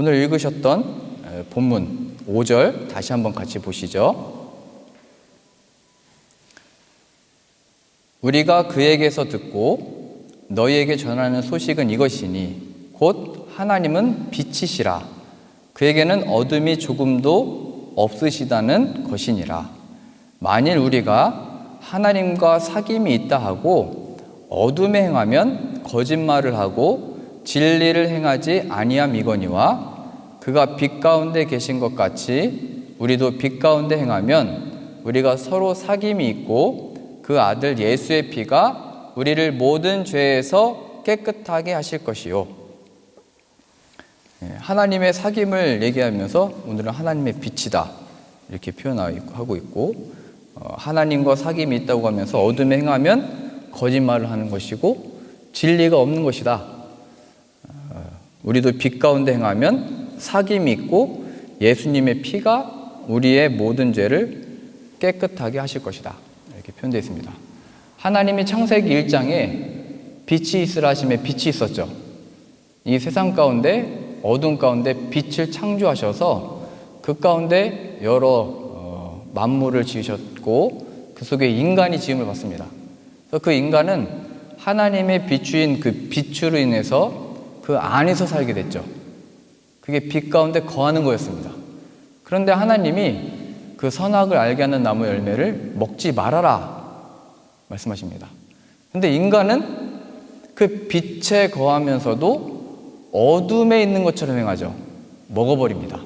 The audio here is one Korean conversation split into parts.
오늘 읽으셨던 본문 5절 다시 한번 같이 보시죠. 우리가 그에게서 듣고 너희에게 전하는 소식은 이것이니 곧 하나님은 빛이시라. 그에게는 어둠이 조금도 없으시다는 것이니라. 만일 우리가 하나님과 사귐이 있다 하고 어둠에 행하면 거짓말을 하고 진리를 행하지 아니함이거니와 그가 빛 가운데 계신 것 같이 우리도 빛 가운데 행하면 우리가 서로 사귐이 있고 그 아들 예수의 피가 우리를 모든 죄에서 깨끗하게 하실 것이요. 하나님의 사귐을 얘기하면서 오늘은 하나님의 빛이다 이렇게 표현하고 있고, 하나님과 사귐이 있다고 하면서 어둠에 행하면 거짓말을 하는 것이고 진리가 없는 것이다. 우리도 빛 가운데 행하면 사귐이 있고 예수님의 피가 우리의 모든 죄를 깨끗하게 하실 것이다 이렇게 표현되어 있습니다. 하나님이 창세기 1장에 빛이 있으라 하심에 빛이 있었죠. 이 세상 가운데 어둠 가운데 빛을 창조하셔서 그 가운데 여러 만물을 지으셨고 그 속에 인간이 지음을 받습니다. 그래서 그 인간은 하나님의 비추인 그 빛으로 인해서 그 안에서 살게 됐죠. 그게 빛 가운데 거하는 거였습니다. 그런데 하나님이 그 선악을 알게 하는 나무 열매를 먹지 말아라 말씀하십니다. 그런데 인간은 그 빛에 거하면서도 어둠에 있는 것처럼 행하죠. 먹어버립니다.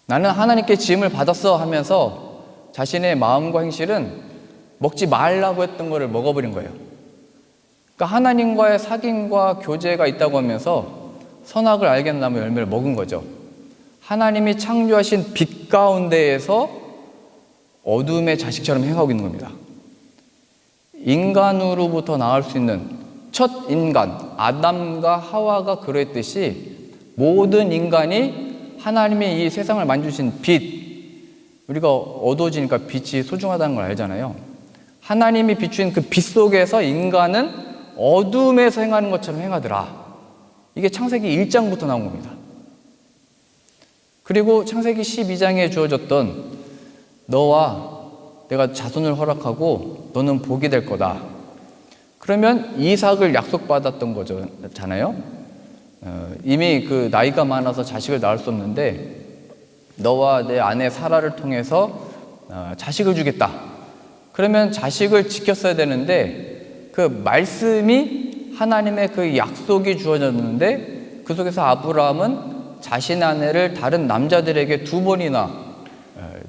나는 하나님께 지음을 받았어 하면서 자신의 마음과 행실은 먹지 말라고 했던 것을 먹어버린 거예요. 그러니까 하나님과의 사귐과 교제가 있다고 하면서 선악을 알게 하는 나무 열매를 먹은 거죠. 하나님이 창조하신 빛 가운데에서 어둠의 자식처럼 행하고 있는 겁니다. 인간으로부터 나올 수 있는 첫 인간 아담과 하와가 그랬듯이 모든 인간이 하나님의 이 세상을 만드신 빛, 우리가 어두워지니까 빛이 소중하다는 걸 알잖아요. 하나님이 비추인 그 빛 속에서 인간은 어둠에서 행하는 것처럼 행하더라. 이게 창세기 1장부터 나온 겁니다. 그리고 창세기 12장에 주어졌던 너와 내가 자손을 허락하고 너는 복이 될 거다. 그러면 이삭을 약속받았던 거잖아요. 이미 그 나이가 많아서 자식을 낳을 수 없는데 너와 내 아내 사라를 통해서 자식을 주겠다. 그러면 자식을 지켰어야 되는데 그 말씀이 하나님의 그 약속이 주어졌는데 그 속에서 아브라함은 자신의 아내를 다른 남자들에게 2번이나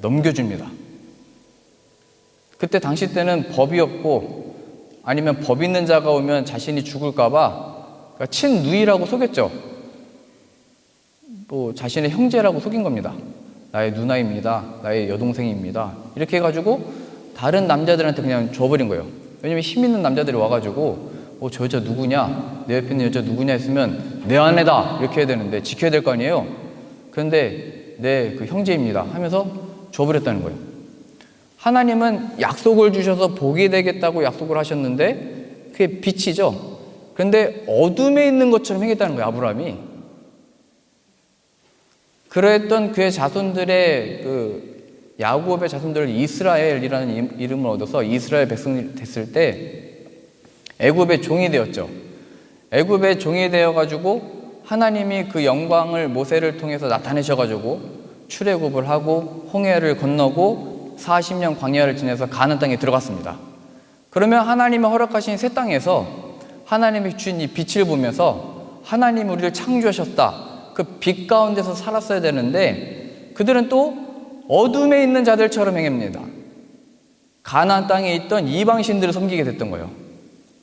넘겨줍니다. 그때 당시 때는 법이 없고 아니면 법 있는 자가 오면 자신이 죽을까봐 그러니까 친누이라고 속였죠. 또 자신의 형제라고 속인 겁니다. 나의 누나입니다. 나의 여동생입니다. 이렇게 해가지고 다른 남자들한테 그냥 줘버린 거예요. 왜냐면 힘 있는 남자들이 와가지고 저 여자 누구냐? 내 옆에 있는 여자 누구냐 했으면 내 아내다 이렇게 해야 되는데 지켜야 될 거 아니에요. 그런데 내 그 형제입니다 하면서 줘버렸다는 거예요. 하나님은 약속을 주셔서 복이 되겠다고 약속을 하셨는데 그게 빛이죠. 그런데 어둠에 있는 것처럼 행했다는 거예요. 아브라함이. 그랬던 그의 자손들의 그 야곱의 자손들 이스라엘이라는 이름을 얻어서 이스라엘 백성이 됐을 때 애굽의 종이 되었죠. 애굽의 종이 되어가지고 하나님이 그 영광을 모세를 통해서 나타내셔가지고 출애굽을 하고 홍해를 건너고 40년 광야를 지내서 가나안 땅에 들어갔습니다. 그러면 하나님이 허락하신 새 땅에서 하나님이 주신 이 빛을 보면서 하나님이 우리를 창조하셨다. 그 빛 가운데서 살았어야 되는데 그들은 또 어둠에 있는 자들처럼 행합니다. 가나안 땅에 있던 이방신들을 섬기게 됐던 거예요.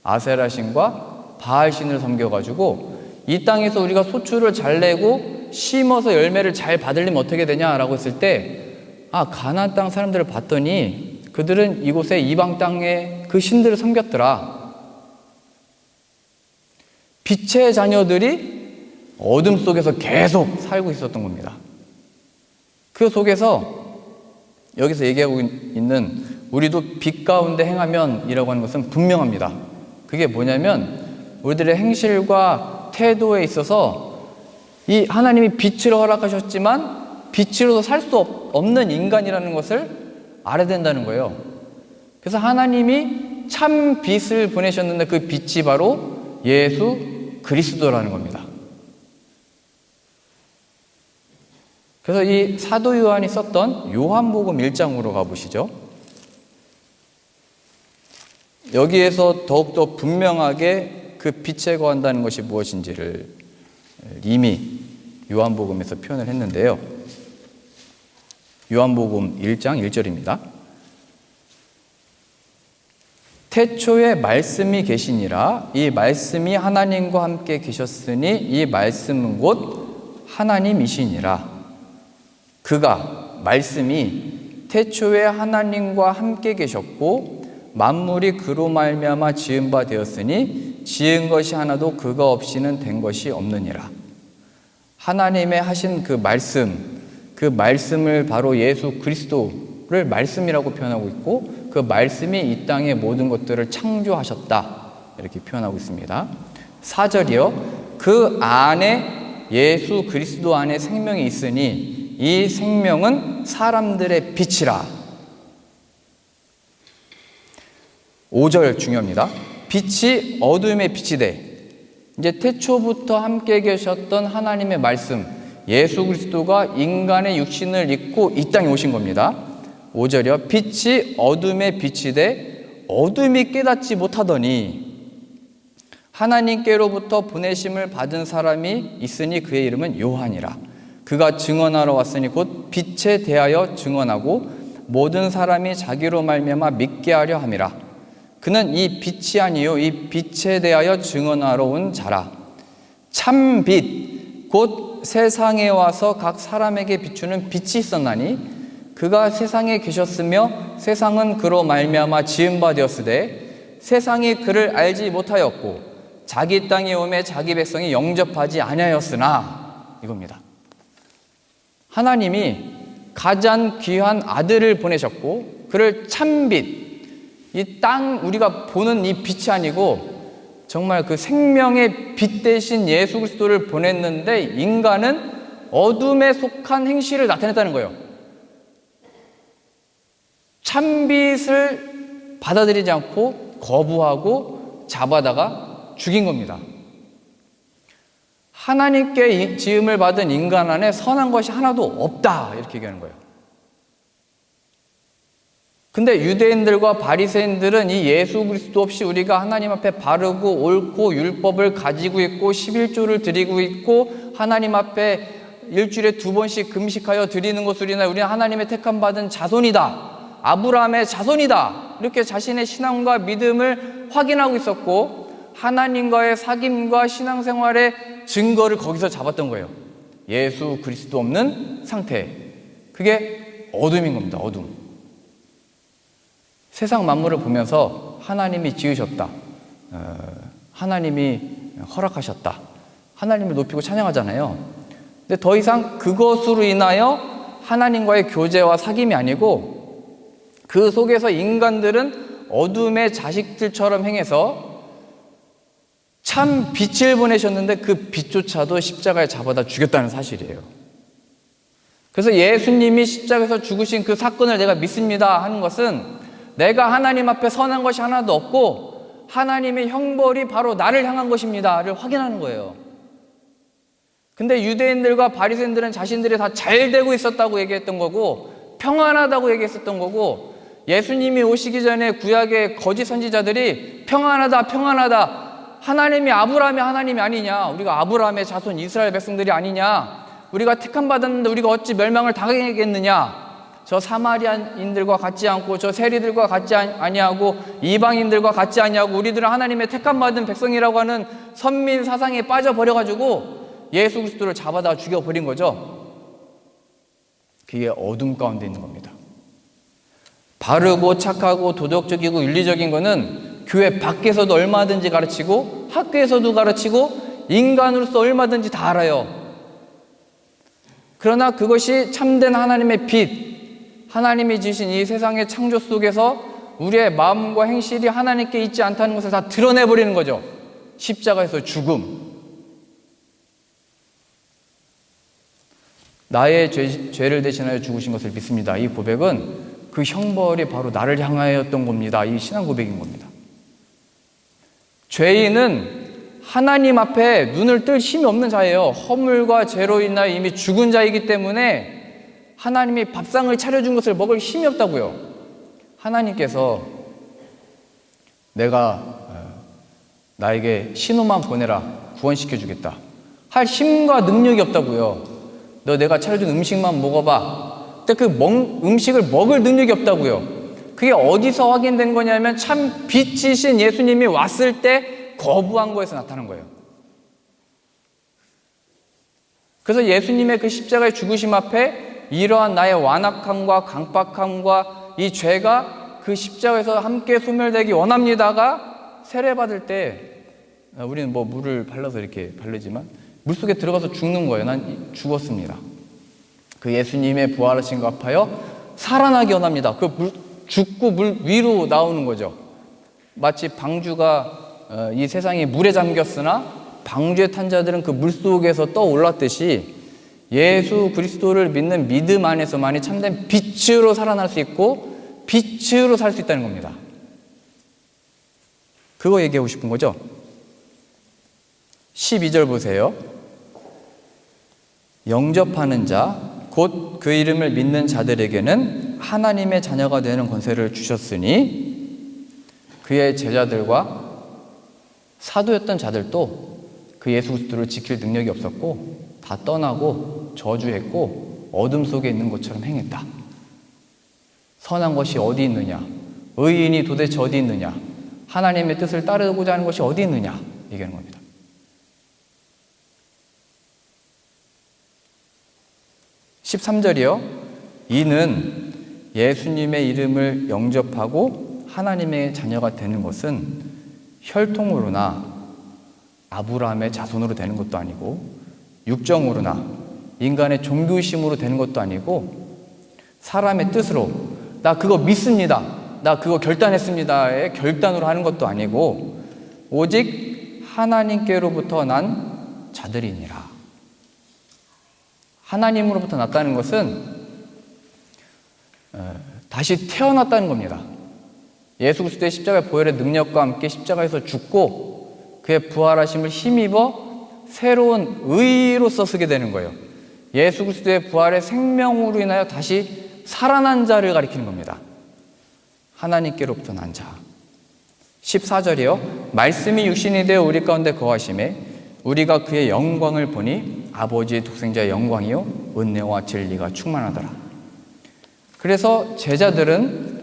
아세라신과 바알신을 섬겨가지고 이 땅에서 우리가 소출을 잘 내고 심어서 열매를 잘 받으려면 어떻게 되냐라고 했을 때 가나안 땅 사람들을 봤더니 그들은 이곳에 이방 땅에 그 신들을 섬겼더라. 빛의 자녀들이 어둠 속에서 계속 살고 있었던 겁니다. 그 속에서 여기서 얘기하고 있는 우리도 빛 가운데 행하면 이라고 하는 것은 분명합니다. 그게 뭐냐면 우리들의 행실과 태도에 있어서 이 하나님이 빛을 허락하셨지만 빛으로도 살 수 없는 인간이라는 것을 알아야 된다는 거예요. 그래서 하나님이 참 빛을 보내셨는데 그 빛이 바로 예수 그리스도라는 겁니다. 그래서 이 사도 요한이 썼던 요한복음 1장으로 가보시죠. 여기에서 더욱더 분명하게 그 빛에 거한다는 것이 무엇인지를 이미 요한복음에서 표현을 했는데요. 요한복음 1장 1절입니다. 태초에 말씀이 계시니라. 이 말씀이 하나님과 함께 계셨으니 이 말씀은 곧 하나님이시니라. 그가, 말씀이 태초에 하나님과 함께 계셨고 만물이 그로 말미암아 지은 바 되었으니 지은 것이 하나도 그가 없이는 된 것이 없느니라. 하나님의 하신 그 말씀을 바로 예수 그리스도를 말씀이라고 표현하고 있고 그 말씀이 이 땅의 모든 것들을 창조하셨다 이렇게 표현하고 있습니다. 4절이요. 그 안에 예수 그리스도 안에 생명이 있으니 이 생명은 사람들의 빛이라. 5절 중요합니다. 빛이 어둠의 빛이 돼. 이제 태초부터 함께 계셨던 하나님의 말씀, 예수 그리스도가 인간의 육신을 입고 이 땅에 오신 겁니다. 5절이요. 빛이 어둠의 빛이 돼 어둠이 깨닫지 못하더니 하나님께로부터 보내심을 받은 사람이 있으니 그의 이름은 요한이라. 그가 증언하러 왔으니 곧 빛에 대하여 증언하고 모든 사람이 자기로 말미암아 믿게 하려 함이라. 그는 이 빛이 아니요 이 빛에 대하여 증언하러 온 자라. 참 빛 곧 세상에 와서 각 사람에게 비추는 빛이 있었나니 그가 세상에 계셨으며 세상은 그로 말미암아 지은 바 되었으되 세상이 그를 알지 못하였고 자기 땅에 오매 자기 백성이 영접하지 아니하였으나 이겁니다. 하나님이 가장 귀한 아들을 보내셨고 그를 참빛, 이 땅 우리가 보는 이 빛이 아니고 정말 그 생명의 빛 대신 예수 그리스도를 보냈는데 인간은 어둠에 속한 행실을 나타냈다는 거예요. 참빛을 받아들이지 않고 거부하고 잡아다가 죽인 겁니다. 하나님께 지음을 받은 인간 안에 선한 것이 하나도 없다 이렇게 얘기하는 거예요. 근데 유대인들과 바리새인들은 이 예수 그리스도 없이 우리가 하나님 앞에 바르고 옳고 율법을 가지고 있고 11조를 드리고 있고 하나님 앞에 일주일에 2번씩 금식하여 드리는 것으로 인하여 우리는 하나님의 택함 받은 자손이다, 아브라함의 자손이다 이렇게 자신의 신앙과 믿음을 확인하고 있었고 하나님과의 사귐과 신앙생활의 증거를 거기서 잡았던 거예요. 예수 그리스도 없는 상태. 그게 어둠인 겁니다. 어둠. 세상 만물을 보면서 하나님이 지으셨다, 하나님이 허락하셨다, 하나님을 높이고 찬양하잖아요. 근데 더 이상 그것으로 인하여 하나님과의 교제와 사귐이 아니고 그 속에서 인간들은 어둠의 자식들처럼 행해서 참 빛을 보내셨는데 그 빛조차도 십자가에 잡아다 죽였다는 사실이에요. 그래서 예수님이 십자가에서 죽으신 그 사건을 내가 믿습니다 하는 것은 내가 하나님 앞에 선한 것이 하나도 없고 하나님의 형벌이 바로 나를 향한 것입니다를 확인하는 거예요. 근데 유대인들과 바리새인들은 자신들이 다 잘되고 있었다고 얘기했던 거고 평안하다고 얘기했었던 거고 예수님이 오시기 전에 구약의 거짓 선지자들이 평안하다 평안하다, 하나님이 아브라함의 하나님이 아니냐, 우리가 아브라함의 자손 이스라엘 백성들이 아니냐, 우리가 택함 받았는데 우리가 어찌 멸망을 당하겠느냐, 저 사마리아인들과 같지 않고 저 세리들과 같지 아니하고 이방인들과 같지 아니하고 우리들은 하나님의 택함받은 백성이라고 하는 선민 사상에 빠져버려가지고 예수 그리스도를 잡아다 죽여버린 거죠. 그게 어둠 가운데 있는 겁니다. 바르고 착하고 도덕적이고 윤리적인 거는 교회 밖에서도 얼마든지 가르치고 학교에서도 가르치고 인간으로서 얼마든지 다 알아요. 그러나 그것이 참된 하나님의 빛, 하나님이 지으신 이 세상의 창조 속에서 우리의 마음과 행실이 하나님께 있지 않다는 것을 다 드러내버리는 거죠. 십자가에서 죽음. 나의 죄를 대신하여 죽으신 것을 믿습니다. 이 고백은 그 형벌이 바로 나를 향하였던 겁니다. 이 신앙 고백인 겁니다. 죄인은 하나님 앞에 눈을 뜰 힘이 없는 자예요. 허물과 죄로 인하여 이미 죽은 자이기 때문에 하나님이 밥상을 차려준 것을 먹을 힘이 없다고요. 하나님께서 내가 나에게 신호만 보내라, 구원시켜주겠다 할 힘과 능력이 없다고요. 너 내가 차려준 음식만 먹어봐. 근데 그 음식을 먹을 능력이 없다고요. 그게 어디서 확인된 거냐면 참 빛이신 예수님이 왔을 때 거부한 거에서 나타난 거예요. 그래서 예수님의 그 십자가의 죽으심 앞에 이러한 나의 완악함과 강박함과 이 죄가 그 십자가에서 함께 소멸되기 원합니다가 세례받을 때 우리는 뭐 물을 발라서 이렇게 바르지만 물속에 들어가서 죽는 거예요. 난 죽었습니다. 그 예수님의 부활하신 것 합하여 살아나기 원합니다. 죽고 물 위로 나오는 거죠. 마치 방주가 이 세상이 물에 잠겼으나 방주에 탄 자들은 그 물속에서 떠올랐듯이 예수 그리스도를 믿는 믿음 안에서만이 참된 빛으로 살아날 수 있고 빛으로 살 수 있다는 겁니다. 그거 얘기하고 싶은 거죠. 12절 보세요. 영접하는 자 곧 그 이름을 믿는 자들에게는 하나님의 자녀가 되는 권세를 주셨으니 그의 제자들과 사도였던 자들도 그 예수 그리스도를 지킬 능력이 없었고 다 떠나고 저주했고 어둠 속에 있는 것처럼 행했다. 선한 것이 어디 있느냐? 의인이 도대체 어디 있느냐? 하나님의 뜻을 따르고자 하는 것이 어디 있느냐? 얘기하는 겁니다. 13절이요. 이는 예수님의 이름을 영접하고 하나님의 자녀가 되는 것은 혈통으로나 아브라함의 자손으로 되는 것도 아니고 육정으로나 인간의 종교심으로 되는 것도 아니고 사람의 뜻으로 나 그거 믿습니다. 나 그거 결단했습니다의 결단으로 하는 것도 아니고 오직 하나님께로부터 난 자들이니라. 하나님으로부터 났다는 것은 다시 태어났다는 겁니다. 예수 그리스도의 십자가의 보혈의 능력과 함께 십자가에서 죽고 그의 부활하심을 힘입어 새로운 의로서 쓰게 되는 거예요. 예수 그리스도의 부활의 생명으로 인하여 다시 살아난 자를 가리키는 겁니다. 하나님께로부터 난 자. 14절이요. 말씀이 육신이 되어 우리 가운데 거하심에 우리가 그의 영광을 보니 아버지의 독생자의 영광이요 은혜와 진리가 충만하더라. 그래서 제자들은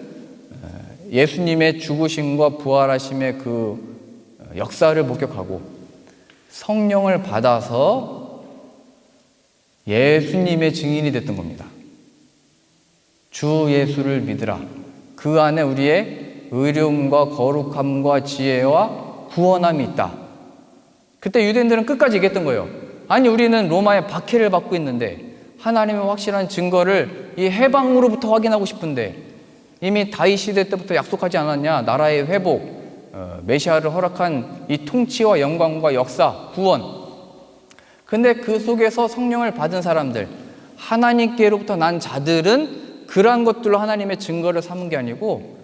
예수님의 죽으심과 부활하심의 그 역사를 목격하고 성령을 받아서 예수님의 증인이 됐던 겁니다. 주 예수를 믿으라. 그 안에 우리의 의로움과 거룩함과 지혜와 구원함이 있다. 그때 유대인들은 끝까지 얘기했던 거예요. 아니 우리는 로마의 박해를 받고 있는데 하나님의 확실한 증거를 이 해방으로부터 확인하고 싶은데 이미 다윗 시대 때부터 약속하지 않았냐. 나라의 회복, 메시아를 허락한 이 통치와 영광과 역사, 구원. 근데 그 속에서 성령을 받은 사람들, 하나님께로부터 난 자들은 그러한 것들로 하나님의 증거를 삼은 게 아니고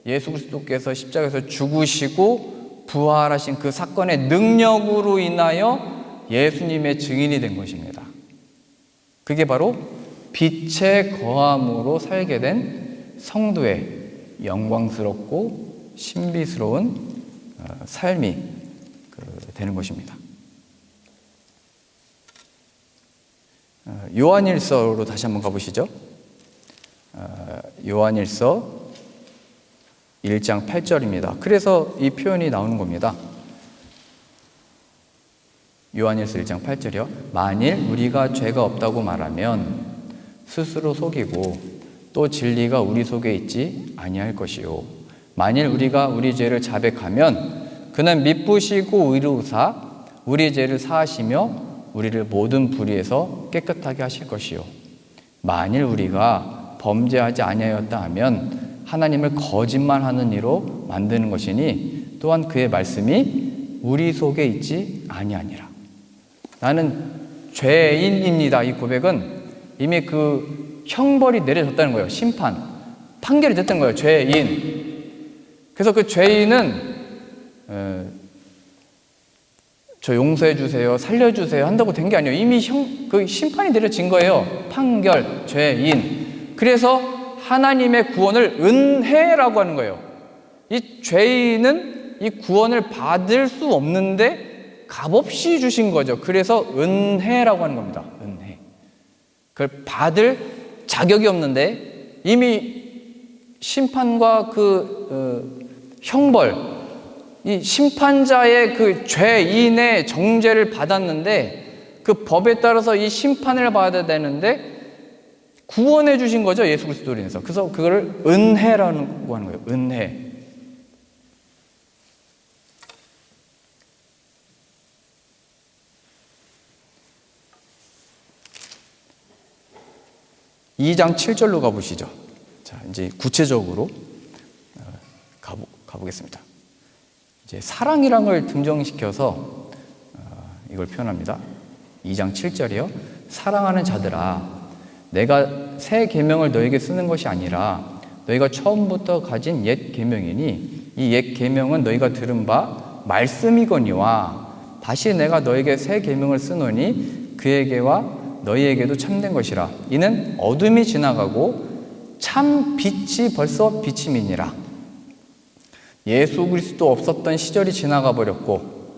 예수 그리스도께서 십자가에서 죽으시고 부활하신 그 사건의 능력으로 인하여 예수님의 증인이 된 것입니다. 그게 바로 빛의 거함으로 살게 된 성도의 영광스럽고 신비스러운 삶이 되는 것입니다. 요한일서로 다시 한번 가보시죠. 요한일서 1장 8절입니다. 그래서 이 표현이 나오는 겁니다. 요한일서 1장 8절이요. 만일 우리가 죄가 없다고 말하면 스스로 속이고 또 진리가 우리 속에 있지 아니할 것이요. 만일 우리가 우리 죄를 자백하면 그는 미쁘시고 의로우사 우리 죄를 사하시며 우리를 모든 불의에서 깨끗하게 하실 것이요. 만일 우리가 범죄하지 아니하였다 하면 하나님을 거짓말하는 이로 만드는 것이니 또한 그의 말씀이 우리 속에 있지 아니하니라. 나는 죄인입니다. 이 고백은 이미 그 형벌이 내려졌다는 거예요. 심판, 판결이 됐던 거예요. 죄인. 그래서 그 죄인은 저 용서해 주세요, 살려주세요 한다고 된 게 아니에요. 이미 그 심판이 내려진 거예요. 판결, 죄인. 그래서 하나님의 구원을 은혜라고 하는 거예요. 이 죄인은 이 구원을 받을 수 없는데 값없이 주신 거죠. 그래서 은혜라고 하는 겁니다. 은혜. 그걸 받을 자격이 없는데 이미 심판과 형벌, 이 심판자의 그 죄인의 정죄를 받았는데 그 법에 따라서 이 심판을 받아야 되는데 구원해 주신 거죠. 예수 그리스도로 인해서. 그래서 그거를 은혜라고 하는 거예요. 은혜. (2장 7절로) 가보시죠. 자, 이제 구체적으로 가보겠습니다. 이제 사랑이란 걸 등정시켜서 이걸 표현합니다. 2장 7절이요. 사랑하는 자들아, 내가 새 계명을 너에게 쓰는 것이 아니라 너희가 처음부터 가진 옛 계명이니 이 옛 계명은 너희가 들은 바 말씀이거니와 다시 내가 너에게 새 계명을 쓰노니 그에게와 너희에게도 참된 것이라. 이는 어둠이 지나가고 참 빛이 벌써 비침이니라. 예수 그리스도 없었던 시절이 지나가 버렸고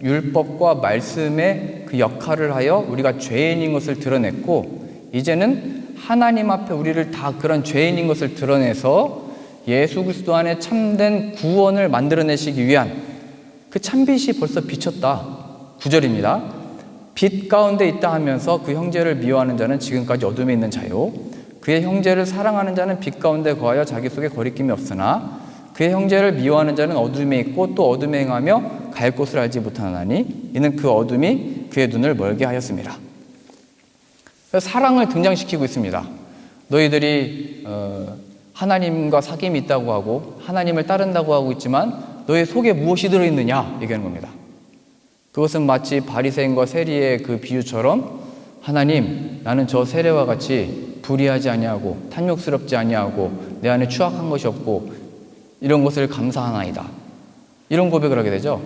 율법과 말씀의 그 역할을 하여 우리가 죄인인 것을 드러냈고 이제는 하나님 앞에 우리를 다 그런 죄인인 것을 드러내서 예수 그리스도 안에 참된 구원을 만들어내시기 위한 그 참빛이 벌써 비쳤다. 9절입니다. 빛 가운데 있다 하면서 그 형제를 미워하는 자는 지금까지 어둠에 있는 자요 그의 형제를 사랑하는 자는 빛 가운데 거하여 자기 속에 거리낌이 없으나 그의 형제를 미워하는 자는 어둠에 있고 또 어둠에 행하며 갈 곳을 알지 못하나니 이는 그 어둠이 그의 눈을 멀게 하였습니다. 사랑을 등장시키고 있습니다. 너희들이 하나님과 사귐이 있다고 하고 하나님을 따른다고 하고 있지만 너희 속에 무엇이 들어있느냐 얘기하는 겁니다. 그것은 마치 바리새인과 세리의 그 비유처럼 하나님, 나는 저 세리와 같이 불의하지 아니하고 탐욕스럽지 아니하고 내 안에 추악한 것이 없고 이런 것을 감사하나이다. 이런 고백을 하게 되죠.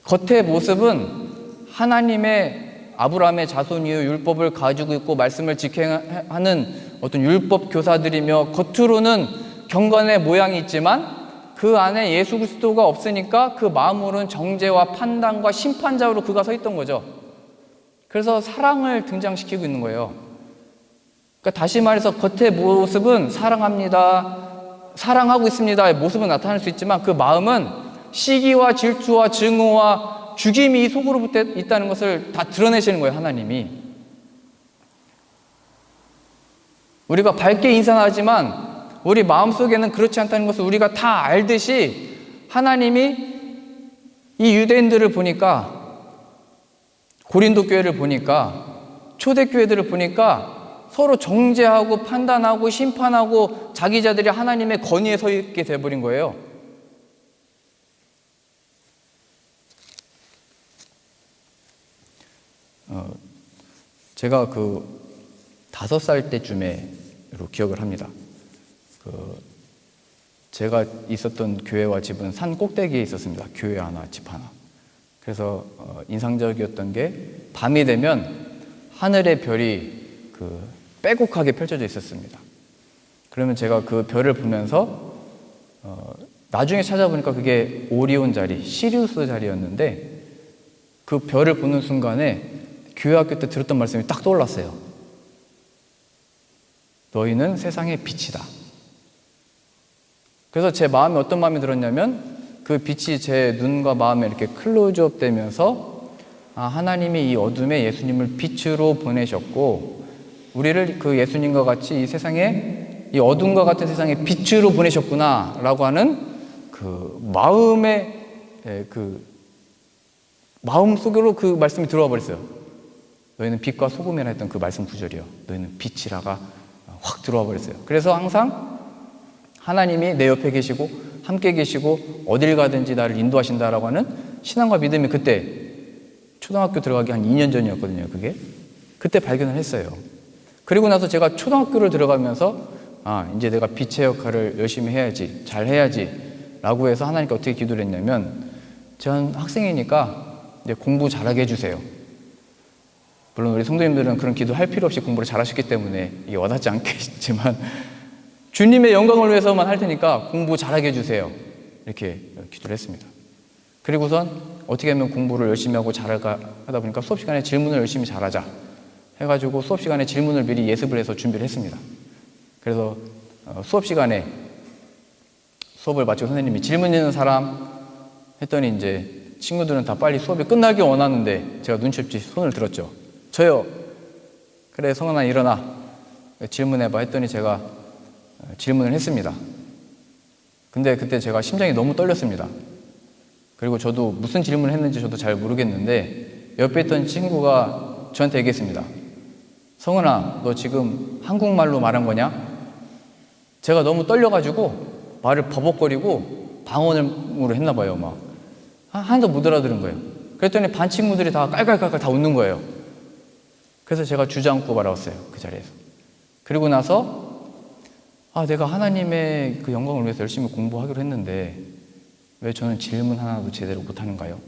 겉의 모습은 하나님의 아브라함의 자손이요 율법을 가지고 있고 말씀을 지켜하는 어떤 율법 교사들이며 겉으로는 경건의 모양이 있지만 그 안에 예수 그리스도가 없으니까 그 마음으로는 정죄와 판단과 심판자로 그가 서 있던 거죠. 그래서 사랑을 등장시키고 있는 거예요. 그러니까 다시 말해서 겉의 모습은 사랑합니다, 사랑하고 있습니다의 모습은 나타날 수 있지만 그 마음은 시기와 질투와 증오와 죽임이 속으로부터 있다는 것을 다 드러내시는 거예요. 하나님이. 우리가 밝게 인사하지만 우리 마음속에는 그렇지 않다는 것을 우리가 다 알듯이 하나님이 이 유대인들을 보니까 고린도 교회를 보니까 초대교회들을 보니까 서로 정죄하고 판단하고 심판하고 자기 자들이 하나님의 권위에 서 있게 돼버린 거예요. 제가 5살 때쯤에로 기억을 합니다. 제가 있었던 교회와 집은 산 꼭대기에 있었습니다. 교회 하나, 집 하나. 그래서 인상적이었던 게 밤이 되면 하늘의 별이 빼곡하게 펼쳐져 있었습니다. 그러면 제가 그 별을 보면서 나중에 찾아보니까 그게 오리온 자리, 시리우스 자리였는데 그 별을 보는 순간에 교회 학교 때 들었던 말씀이 딱 떠올랐어요. 너희는 세상의 빛이다. 그래서 제 마음에 어떤 마음이 들었냐면 그 빛이 제 눈과 마음에 이렇게 클로즈업 되면서 하나님이 이 어둠에 예수님을 빛으로 보내셨고 우리를 그 예수님과 같이 이 세상에 이 어둠과 같은 세상에 빛으로 보내셨구나 라고 하는 그 마음의 마음 속으로 그 말씀이 들어와 버렸어요. 너희는 빛과 소금이라 했던 그 말씀 구절이요. 너희는 빛이라가 확 들어와 버렸어요. 그래서 항상 하나님이 내 옆에 계시고 함께 계시고 어딜 가든지 나를 인도하신다라고 하는 신앙과 믿음이 그때 초등학교 들어가기 한 2년 전이었거든요. 그때 발견을 했어요. 그리고 나서 제가 초등학교를 들어가면서 이제 내가 빛의 역할을 열심히 해야지, 잘 해야지 라고 해서 하나님께 어떻게 기도를 했냐면, 전 학생이니까 이제 공부 잘하게 해주세요. 물론 우리 성도님들은 그런 기도 할 필요 없이 공부를 잘하셨기 때문에 이게 와닿지 않겠지만, 주님의 영광을 위해서만 할 테니까 공부 잘하게 해주세요. 이렇게 기도를 했습니다. 그리고선 어떻게 하면 공부를 열심히 하고 잘하다 보니까 수업 시간에 질문을 열심히 잘하자 해가지고 수업 시간에 질문을 미리 예습을 해서 준비를 했습니다. 그래서 수업 시간에 수업을 마치고 선생님이 질문 있는 사람 했더니 이제 친구들은 다 빨리 수업이 끝나길 원하는데 제가 눈치 없이 손을 들었죠. 저요. 그래, 성은아 일어나. 질문해봐 했더니 제가 질문을 했습니다. 근데 그때 제가 심장이 너무 떨렸습니다. 그리고 저도 무슨 질문을 했는지 저도 잘 모르겠는데 옆에 있던 친구가 저한테 얘기했습니다. 성은아, 너 지금 한국말로 말한 거냐? 제가 너무 떨려가지고 말을 버벅거리고 방언으로 했나 봐요. 막 하나도 못 알아들은 거예요. 그랬더니 반 친구들이 다 깔깔깔깔 다 웃는 거예요. 그래서 제가 주저앉고 말았어요, 그 자리에서. 그리고 나서 내가 하나님의 그 영광을 위해서 열심히 공부하기로 했는데 왜 저는 질문 하나도 제대로 못하는가요?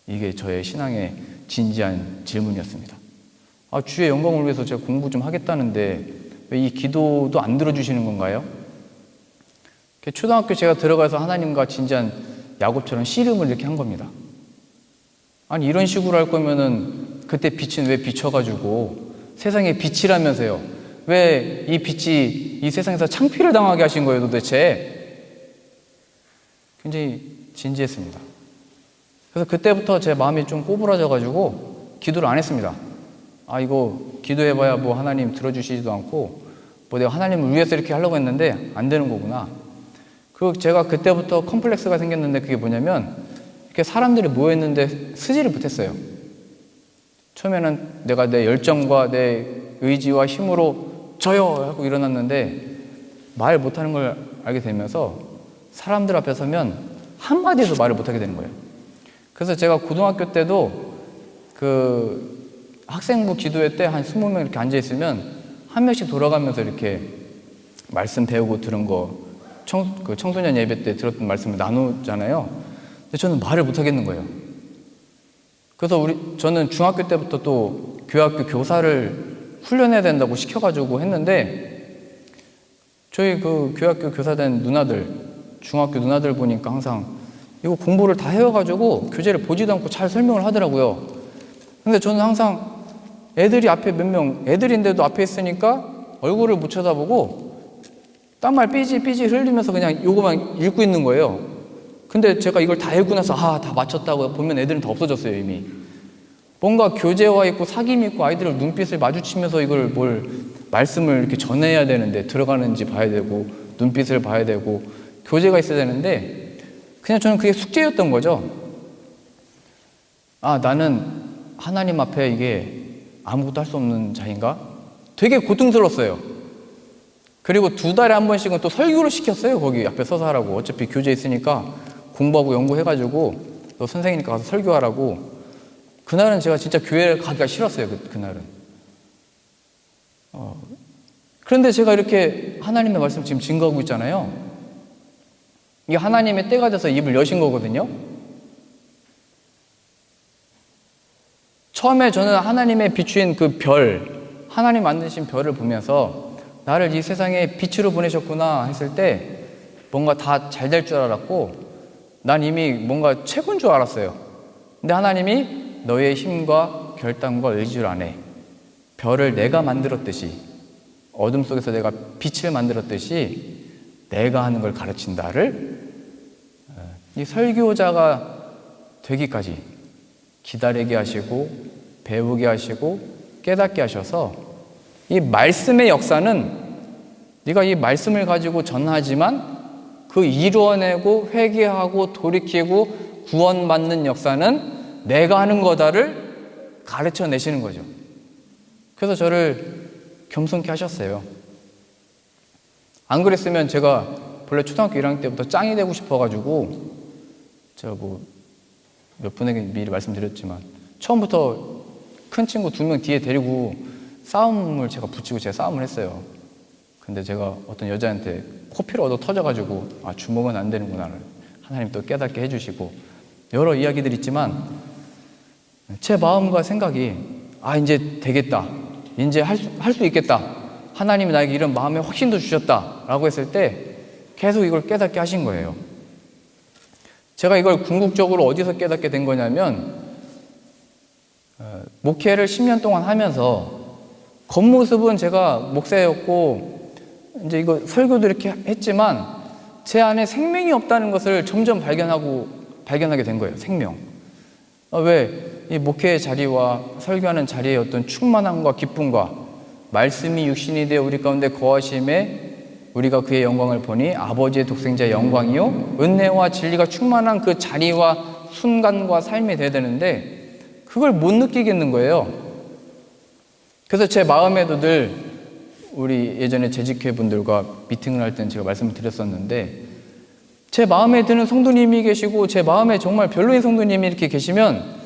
이게 저의 신앙의 진지한 질문이었습니다. 주의 영광을 위해서 제가 공부 좀 하겠다는데 왜 이 기도도 안 들어주시는 건가요? 초등학교 제가 들어가서 하나님과 진지한 야곱처럼 씨름을 이렇게 한 겁니다. 아니 이런 식으로 할 거면은 그때 빛은 왜 비춰가지고 세상에 빛이라면서요. 왜 이 빛이 이 세상에서 창피를 당하게 하신 거예요 도대체? 굉장히 진지했습니다. 그래서 그때부터 제 마음이 좀 꼬부라져가지고 기도를 안 했습니다. 이거 기도해봐야 뭐 하나님 들어주시지도 않고 뭐 내가 하나님을 위해서 이렇게 하려고 했는데 안 되는 거구나. 그리고 제가 그때부터 컴플렉스가 생겼는데 그게 뭐냐면 이렇게 사람들이 모여있는데 쓰지를 못했어요. 처음에는 내가 내 열정과 내 의지와 힘으로 저요! 하고 일어났는데 말 못하는 걸 알게 되면서 사람들 앞에 서면 한마디도 말을 못하게 되는 거예요. 그래서 제가 고등학교 때도 그 학생부 기도회 때 한 20명 이렇게 앉아있으면 한 명씩 돌아가면서 이렇게 말씀 배우고 들은 거 청소년 예배 때 들었던 말씀을 나누잖아요. 근데 저는 말을 못하겠는 거예요. 그래서 저는 중학교 때부터 또 교학교 교사를 훈련해야 된다고 시켜가지고 했는데 저희 그 교학교 교사된 누나들, 중학교 누나들 보니까 항상 이거 공부를 다 해와가지고 교재를 보지도 않고 잘 설명을 하더라고요. 근데 저는 항상 애들이 앞에 몇 명, 애들인데도 앞에 있으니까 얼굴을 못 쳐다보고 딴말 삐지 흘리면서 그냥 요거만 읽고 있는 거예요. 근데 제가 이걸 다 읽고 나서 다 맞췄다고 보면 애들은 다 없어졌어요 이미. 뭔가 교재와 있고 사귐이 있고 아이들을 눈빛을 마주치면서 이걸 말씀을 이렇게 전해야 되는데 들어가는지 봐야 되고 눈빛을 봐야 되고 교재가 있어야 되는데 그냥 저는 그게 숙제였던 거죠. 나는 하나님 앞에 이게 아무것도 할 수 없는 자인가? 되게 고통스러웠어요. 그리고 2달에 한 번씩은 또 설교를 시켰어요. 거기 앞에 서서 하라고. 어차피 교재 있으니까 공부하고 연구해가지고 너 선생이니까 가서 설교하라고. 그날은 제가 진짜 교회 가기가 싫었어요. 그날은. 그런데 제가 이렇게 하나님의 말씀 지금 증거하고 있잖아요. 이게 하나님의 때가 돼서 입을 여신 거거든요. 처음에 저는 하나님의 비추인 그 별, 하나님 만드신 별을 보면서 나를 이 세상에 빛으로 보내셨구나 했을 때 뭔가 다 잘 될 줄 알았고 난 이미 뭔가 최고인 줄 알았어요. 근데 하나님이 너의 힘과 결단과 의지를 안 해. 별을 내가 만들었듯이 어둠 속에서 내가 빛을 만들었듯이 내가 하는 걸 가르친다를 이 설교자가 되기까지 기다리게 하시고 배우게 하시고 깨닫게 하셔서 이 말씀의 역사는 네가 이 말씀을 가지고 전하지만 그 이루어내고 회개하고 돌이키고 구원받는 역사는 내가 하는 거다를 가르쳐 내시는 거죠. 그래서 저를 겸손케 하셨어요. 안 그랬으면 제가 본래 초등학교 1학년 때부터 짱이 되고 싶어가지고 제가 몇 분에게 미리 말씀드렸지만 처음부터 큰 친구 2명 뒤에 데리고 싸움을 제가 붙이고 제가 싸움을 했어요. 근데 제가 어떤 여자한테 코피를 얻어 터져가지고 아, 주먹은 안 되는구나. 하나님 또 깨닫게 해주시고 여러 이야기들이 있지만 제 마음과 생각이 아, 이제 되겠다. 이제 할 수 있겠다. 하나님이 나에게 이런 마음의 확신도 주셨다. 라고 했을 때 계속 이걸 깨닫게 하신 거예요. 제가 이걸 궁극적으로 어디서 깨닫게 된 거냐면 목회를 10년 동안 하면서 겉모습은 제가 목사였고 이제 이거 설교도 이렇게 했지만 제 안에 생명이 없다는 것을 점점 발견하게 된 거예요. 생명. 왜? 이 목회의 자리와 설교하는 자리의 어떤 충만함과 기쁨과 말씀이 육신이 되어 우리 가운데 거하심에 우리가 그의 영광을 보니 아버지의 독생자의 영광이요 은혜와 진리가 충만한 그 자리와 순간과 삶이 되어야 되는데 그걸 못 느끼겠는 거예요. 그래서 제 마음에도 늘 우리 예전에 재직회 분들과 미팅을 할 때는 제가 말씀을 드렸었는데 제 마음에 드는 성도님이 계시고 제 마음에 정말 별로인 성도님이 이렇게 계시면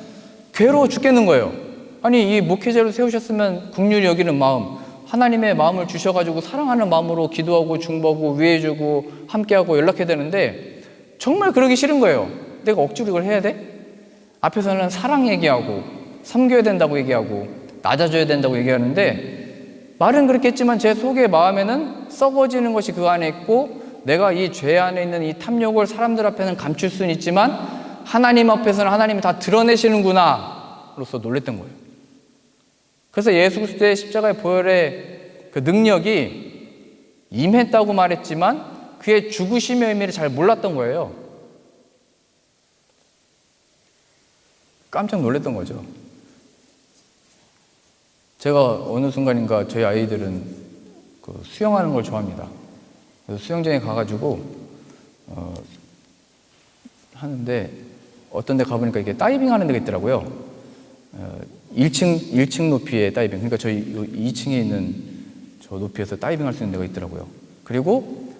괴로워 죽겠는 거예요. 아니 이 목회자로 세우셨으면 긍휼히 여기는 마음, 하나님의 마음을 주셔가지고 사랑하는 마음으로 기도하고 중보하고 위해주고 함께하고 연락해야 되는데 정말 그러기 싫은 거예요. 내가 억지로 이걸 해야 돼? 앞에서는 사랑 얘기하고 섬겨야 된다고 얘기하고 낮아져야 된다고 얘기하는데 말은 그렇게 했지만 제 속의 마음에는 썩어지는 것이 그 안에 있고 내가 이 죄 안에 있는 이 탐욕을 사람들 앞에는 감출 수는 있지만 하나님 앞에서는 하나님이 다 드러내시는구나 로서 놀랬던 거예요. 그래서 예수 그리스도의 십자가의 보혈의 그 능력이 임했다고 말했지만 그의 죽으심의 의미를 잘 몰랐던 거예요. 깜짝 놀랐던 거죠. 제가 어느 순간인가 저희 아이들은 그 수영하는 걸 좋아합니다. 그래서 수영장에 가가지고 하는데 어떤 데 가보니까 이게 다이빙 하는 데가 있더라고요. 1층 높이의 다이빙. 그러니까 저희 2층에 있는 저 높이에서 다이빙 할 수 있는 데가 있더라고요. 그리고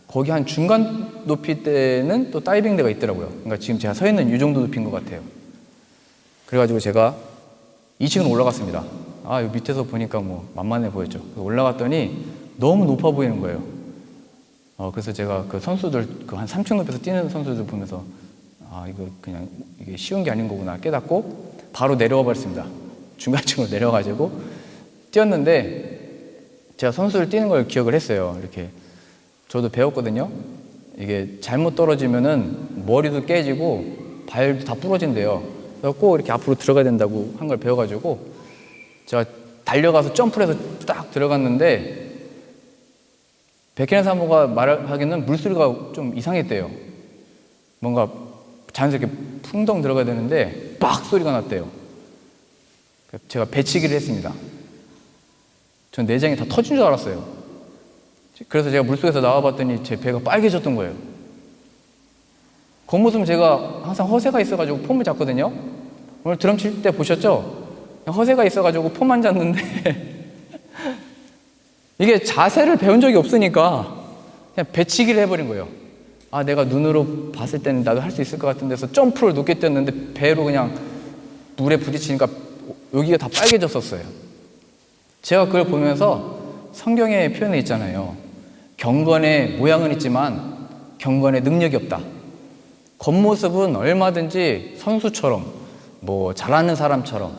거기 한 중간 높이 때는 또 다이빙 데가 있더라고요. 그러니까 지금 제가 서 있는 이 정도 높이인 것 같아요. 그래가지고 제가 2층으로 올라갔습니다. 아, 여기 밑에서 보니까 뭐 만만해 보였죠. 올라갔더니 너무 높아 보이는 거예요. 그래서 제가 그 선수들, 그 한 3층 높이에서 뛰는 선수들 보면서 아, 이거 그냥 이게 쉬운 게 아닌 거구나 깨닫고 바로 내려와 버렸습니다. 중간층으로 내려가지고 뛰었는데 제가 선수를 뛰는 걸 기억을 했어요. 이렇게 저도 배웠거든요. 이게 잘못 떨어지면은 머리도 깨지고 발도 다 부러진대요. 그래서 꼭 이렇게 앞으로 들어가야 된다고 한 걸 배워가지고 제가 달려가서 점프를 해서 딱 들어갔는데 백현의 사모가 말하기는 물소리가 좀 이상했대요. 뭔가 자연스럽게 풍덩 들어가야 되는데 빡 소리가 났대요. 제가 배치기를 했습니다. 전 내장이 다 터진 줄 알았어요. 그래서 제가 물속에서 나와봤더니 제 배가 빨개졌던 거예요. 겉모습은 제가 항상 허세가 있어가지고 폼을 잡거든요. 오늘 드럼 칠 때 보셨죠? 허세가 있어가지고 폼만 잡는데 이게 자세를 배운 적이 없으니까 그냥 배치기를 해버린 거예요. 아, 내가 눈으로 봤을 때는 나도 할 수 있을 것 같은 데서 점프를 높게 뛰었는데 배로 그냥 물에 부딪히니까 여기가 다 빨개졌었어요. 제가 그걸 보면서 성경에 표현해 있잖아요. 경건의 모양은 있지만 경건의 능력이 없다. 겉모습은 얼마든지 선수처럼 뭐 잘하는 사람처럼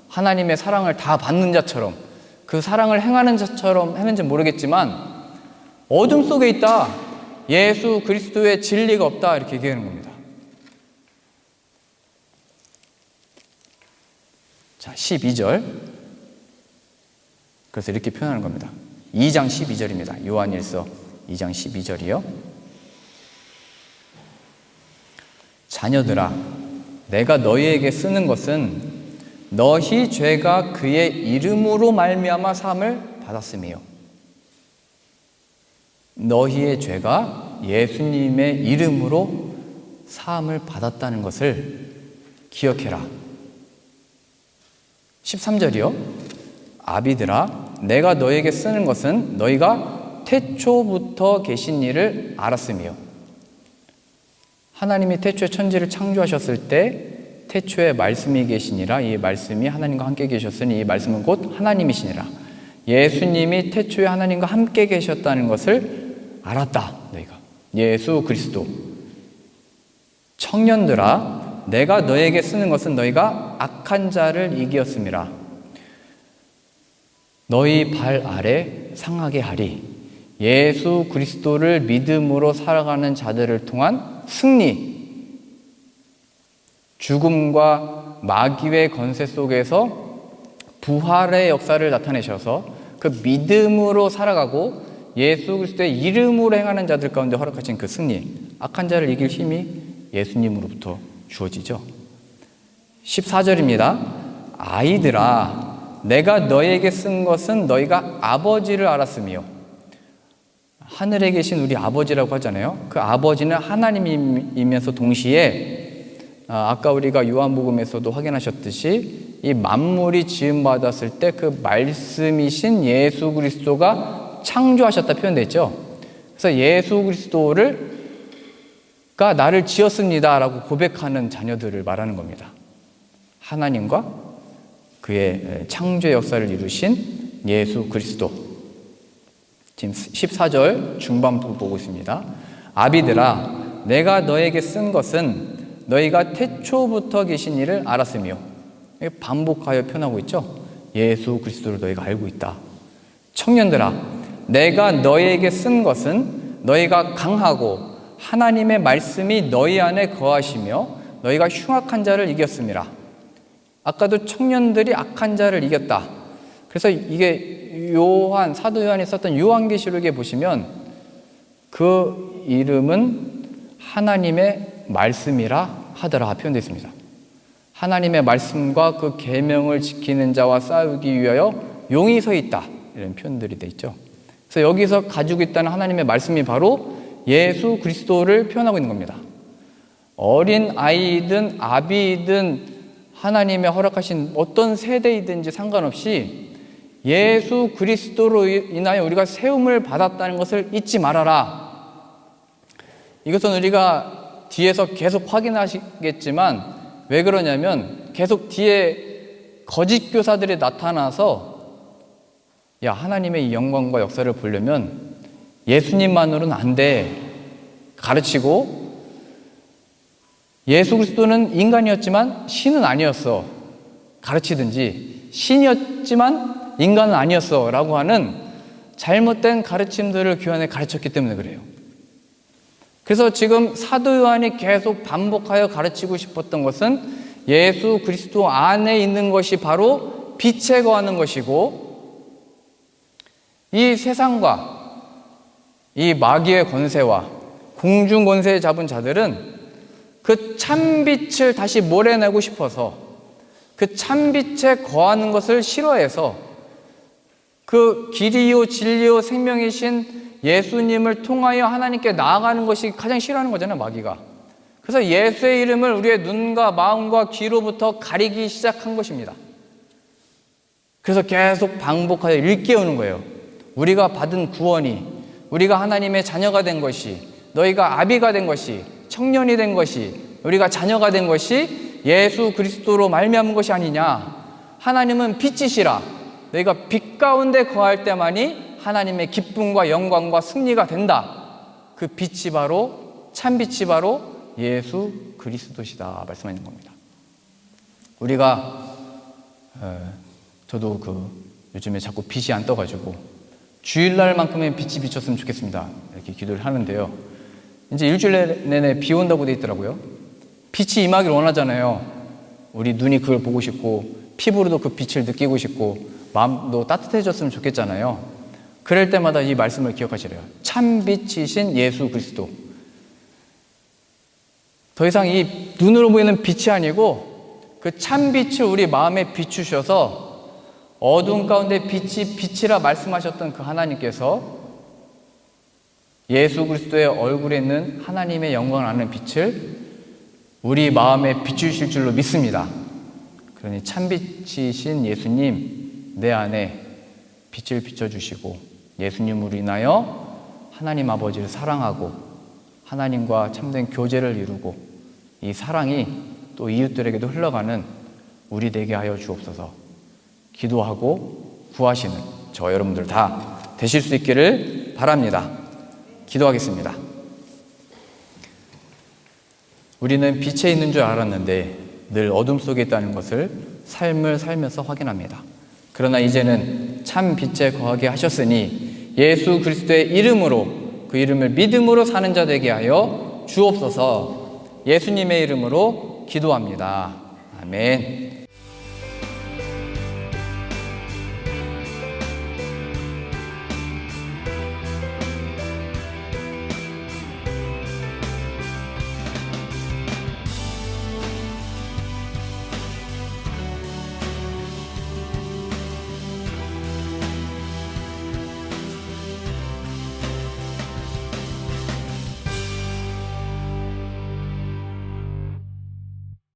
하나님의 사랑을 다 받는 자처럼 그 사랑을 행하는 자처럼 했는지 모르겠지만 어둠 속에 있다. 예수 그리스도의 진리가 없다. 이렇게 얘기하는 겁니다. 자, 12절. 그래서 이렇게 표현하는 겁니다. 2장 12절입니다. 요한일서 2장 12절이요. 자녀들아, 내가 너희에게 쓰는 것은 너희 죄가 그의 이름으로 말미암아 사함을 받았음이요. 너희의 죄가 예수님의 이름으로 사함을 받았다는 것을 기억해라. 13절이요. 아비들아, 내가 너희에게 쓰는 것은 너희가 태초부터 계신 일을 알았음이요. 하나님이 태초에 천지를 창조하셨을 때 태초에 말씀이 계시니라. 이 말씀이 하나님과 함께 계셨으니 이 말씀은 곧 하나님이시니라. 예수님이 태초에 하나님과 함께 계셨다는 것을 알았다. 너희가 예수 그리스도. 청년들아, 내가 너에게 쓰는 것은 너희가 악한 자를 이기었음이라. 너희 발 아래 상하게 하리. 예수 그리스도를 믿음으로 살아가는 자들을 통한 승리, 죽음과 마귀의 권세 속에서 부활의 역사를 나타내셔서 그 믿음으로 살아가고 예수 그리스도의 이름으로 행하는 자들 가운데 허락하신 그 승리, 악한 자를 이길 힘이 예수님으로부터 주어지죠. 14절입니다. 아이들아, 내가 너에게 쓴 것은 너희가 아버지를 알았으며. 하늘에 계신 우리 아버지라고 하잖아요. 그 아버지는 하나님이면서 동시에 아까 우리가 요한복음에서도 확인하셨듯이 이 만물이 지음받았을 때 그 말씀이신 예수 그리스도가 창조하셨다 표현되어 있죠. 그래서 예수 그리스도가 나를 지었습니다 라고 고백하는 자녀들을 말하는 겁니다. 하나님과 그의 창조의 역사를 이루신 예수 그리스도. 지금 14절 중반부 보고 있습니다. 아비들아, 내가 너에게 쓴 것은 너희가 태초부터 계신 이를 알았으며. 반복하여 표현하고 있죠. 예수 그리스도를 너희가 알고 있다. 청년들아, 내가 너희에게 쓴 것은 너희가 강하고 하나님의 말씀이 너희 안에 거하시며 너희가 흉악한 자를 이겼음이라. 아까도 청년들이 악한 자를 이겼다. 그래서 이게 사도 요한이 썼던 요한계시록에 보시면 그 이름은 하나님의 말씀이라 하더라 표현되어 있습니다. 하나님의 말씀과 그 계명을 지키는 자와 싸우기 위하여 용이 서 있다, 이런 표현들이 되어 있죠. 그래서 여기서 가지고 있다는 하나님의 말씀이 바로 예수 그리스도를 표현하고 있는 겁니다. 어린 아이든 아비든 하나님의 허락하신 어떤 세대이든지 상관없이 예수 그리스도로 인하여 우리가 세움을 받았다는 것을 잊지 말아라. 이것은 우리가 뒤에서 계속 확인하시겠지만 왜 그러냐면 계속 뒤에 거짓 교사들이 나타나서 야, 하나님의 이 영광과 역사를 보려면 예수님만으로는 안 돼 가르치고, 예수 그리스도는 인간이었지만 신은 아니었어 가르치든지, 신이었지만 인간은 아니었어 라고 하는 잘못된 가르침들을 교회 가르쳤기 때문에 그래요. 그래서 지금 사도 요한이 계속 반복하여 가르치고 싶었던 것은 예수 그리스도 안에 있는 것이 바로 빛에 거하는 것이고, 이 세상과 이 마귀의 권세와 공중 권세에 잡은 자들은 그 참빛을 다시 몰아내고 싶어서 그 참빛에 거하는 것을 싫어해서 그 길이요 진리요 생명이신 예수님을 통하여 하나님께 나아가는 것이 가장 싫어하는 거잖아요, 마귀가. 그래서 예수의 이름을 우리의 눈과 마음과 귀로부터 가리기 시작한 것입니다. 그래서 계속 반복하여 일깨우는 거예요. 우리가 받은 구원이, 우리가 하나님의 자녀가 된 것이, 너희가 아비가 된 것이, 청년이 된 것이, 우리가 자녀가 된 것이 예수 그리스도로 말미암은 것이 아니냐. 하나님은 빛이시라. 너희가 빛 가운데 거할 때만이 하나님의 기쁨과 영광과 승리가 된다. 그 빛이 바로, 참빛이 바로 예수 그리스도시다 말씀하는 겁니다. 우리가 저도 요즘에 자꾸 빛이 안 떠가지고 주일날만큼은 빛이 비쳤으면 좋겠습니다 이렇게 기도를 하는데요. 이제 일주일 내내 비 온다고 돼 있더라고요. 빛이 임하기를 원하잖아요. 우리 눈이 그걸 보고 싶고 피부로도 그 빛을 느끼고 싶고 마음도 따뜻해졌으면 좋겠잖아요. 그럴 때마다 이 말씀을 기억하시래요. 참빛이신 예수 그리스도. 더 이상 이 눈으로 보이는 빛이 아니고 그 참빛을 우리 마음에 비추셔서 어두운 가운데 빛이 빛이라 말씀하셨던 그 하나님께서 예수 그리스도의 얼굴에 있는 하나님의 영광을 아는 빛을 우리 마음에 비추실 줄로 믿습니다. 그러니 참빛이신 예수님, 내 안에 빛을 비춰주시고 예수님으로 인하여 하나님 아버지를 사랑하고 하나님과 참된 교제를 이루고 이 사랑이 또 이웃들에게도 흘러가는 우리 되게 하여 주옵소서. 기도하고 구하시는 저 여러분들 다 되실 수 있기를 바랍니다. 기도하겠습니다. 우리는 빛에 있는 줄 알았는데 늘 어둠 속에 있다는 것을 삶을 살면서 확인합니다. 그러나 이제는 참 빛에 거하게 하셨으니 예수 그리스도의 이름으로, 그 이름을 믿음으로 사는 자 되게 하여 주옵소서. 예수님의 이름으로 기도합니다. 아멘.